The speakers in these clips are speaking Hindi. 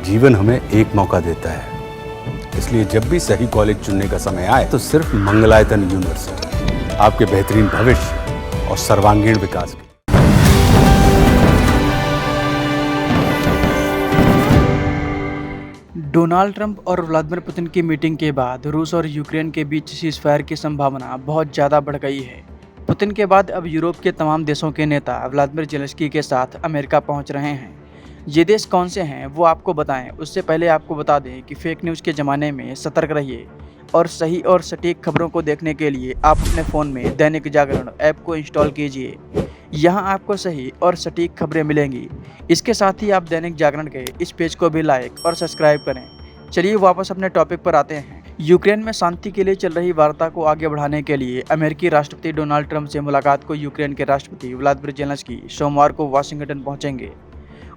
जीवन हमें एक मौका देता है, इसलिए जब भी सही कॉलेज चुनने का समय आए तो सिर्फ मंगलायतन यूनिवर्सिटी आपके बेहतरीन भविष्य और सर्वांगीण विकास के डोनाल्ड ट्रंप और व्लादिमीर पुतिन की मीटिंग के बाद रूस और यूक्रेन के बीच सीज़फायर की संभावना बहुत ज़्यादा बढ़ गई है। पुतिन के बाद अब यूरोप के तमाम देशों के नेता व्लादिमीर ज़ेलेंस्की के साथ अमेरिका पहुंच रहे हैं। ये देश कौन से हैं वो आपको बताएं, उससे पहले आपको बता दें कि फेक न्यूज़ के ज़माने में सतर्क रहिए और सही और सटीक खबरों को देखने के लिए आप अपने फ़ोन में दैनिक जागरण ऐप को इंस्टॉल कीजिए। यहाँ आपको सही और सटीक खबरें मिलेंगी। इसके साथ ही आप दैनिक जागरण के इस पेज को भी लाइक और सब्सक्राइब करें। चलिए वापस अपने टॉपिक पर आते हैं। यूक्रेन में शांति के लिए चल रही वार्ता को आगे बढ़ाने के लिए अमेरिकी राष्ट्रपति डोनाल्ड ट्रंप से मुलाकात को यूक्रेन के राष्ट्रपति व्लादिमीर ज़ेलेंस्की सोमवार को वाशिंगटन पहुंचेंगे।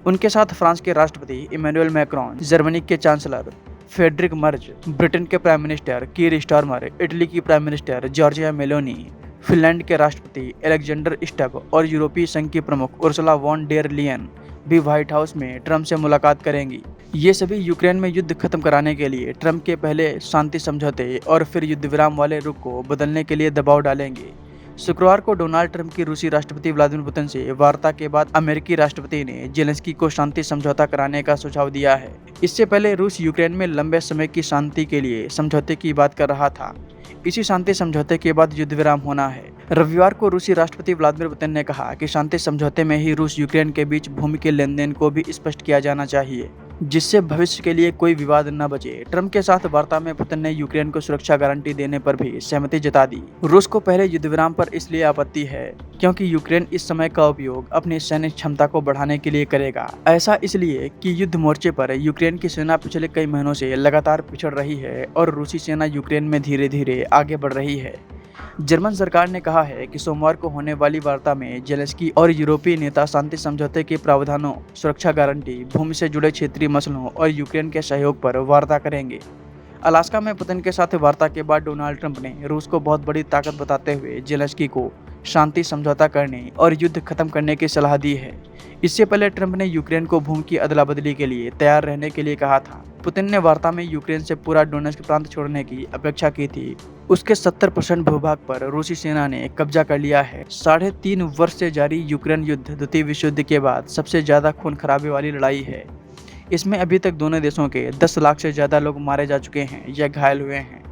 उनके साथ फ्रांस के राष्ट्रपति इमैनुअल मैक्रोन, जर्मनी के चांसलर फ्रेडरिक मर्ज, ब्रिटेन के प्राइम मिनिस्टर कीर स्टारमर, इटली की prime minister Giorgia Meloni, Finland के राष्ट्रपति अलेक्जेंडर स्टब और यूरोपीय संघ की प्रमुख उर्सुला वॉन डेर लियन भी व्हाइट हाउस में ट्रंप से मुलाकात करेंगी। ये सभी यूक्रेन में युद्ध खत्म कराने के लिए ट्रंप के पहले शांति समझौते और फिर युद्ध विराम वाले रुख को बदलने के लिए दबाव डालेंगे। शुक्रवार को डोनाल्ड ट्रंप की रूसी राष्ट्रपति व्लादिमीर पुतिन से वार्ता के बाद अमेरिकी राष्ट्रपति ने ज़ेलेंस्की को शांति समझौता कराने का सुझाव दिया है। इससे पहले रूस यूक्रेन में लंबे समय की शांति के लिए समझौते की बात कर रहा था। इसी शांति समझौते के बाद युद्ध विराम होना है। रविवार को रूसी राष्ट्रपति व्लादिमीर पुतिन ने कहा कि शांति समझौते में ही रूस यूक्रेन के बीच भूमि के लेन देन को भी स्पष्ट किया जाना चाहिए, जिससे भविष्य के लिए कोई विवाद न बचे। ट्रंप के साथ वार्ता में पुतिन ने यूक्रेन को सुरक्षा गारंटी देने पर भी सहमति जता दी। रूस को पहले युद्ध विराम पर इसलिए आपत्ति है क्योंकि यूक्रेन इस समय का उपयोग अपनी सैन्य क्षमता को बढ़ाने के लिए करेगा। ऐसा इसलिए कि युद्ध मोर्चे पर यूक्रेन की सेना पिछले कई महीनों से लगातार पिछड़ रही है और रूसी सेना यूक्रेन में धीरे धीरे आगे बढ़ रही है। जर्मन सरकार ने कहा है कि सोमवार को होने वाली वार्ता में ज़ेलेंस्की और यूरोपीय नेता शांति समझौते के प्रावधानों, सुरक्षा गारंटी, भूमि से जुड़े क्षेत्रीय मसलों और यूक्रेन के सहयोग पर वार्ता करेंगे। अलास्का में पुतिन के साथ वार्ता के बाद डोनाल्ड ट्रंप ने रूस को बहुत बड़ी ताकत बताते हुए ज़ेलेंस्की को शांति समझौता करने और युद्ध खत्म करने की सलाह दी है। इससे पहले ट्रंप ने यूक्रेन को भूमि की अदला बदली के लिए तैयार रहने के लिए कहा था। पुतिन ने वार्ता में यूक्रेन से पूरा डोनेट्स्क प्रांत छोड़ने की अपेक्षा की थी। उसके 70% भूभाग पर रूसी सेना ने कब्जा कर लिया है। 3.5 वर्ष से जारी यूक्रेन युद्ध द्वितीय विश्व युद्ध के बाद सबसे ज्यादा खून खराबे वाली लड़ाई है। इसमें अभी तक दोनों देशों के 10 लाख से ज्यादा लोग मारे जा चुके हैं या घायल हुए हैं।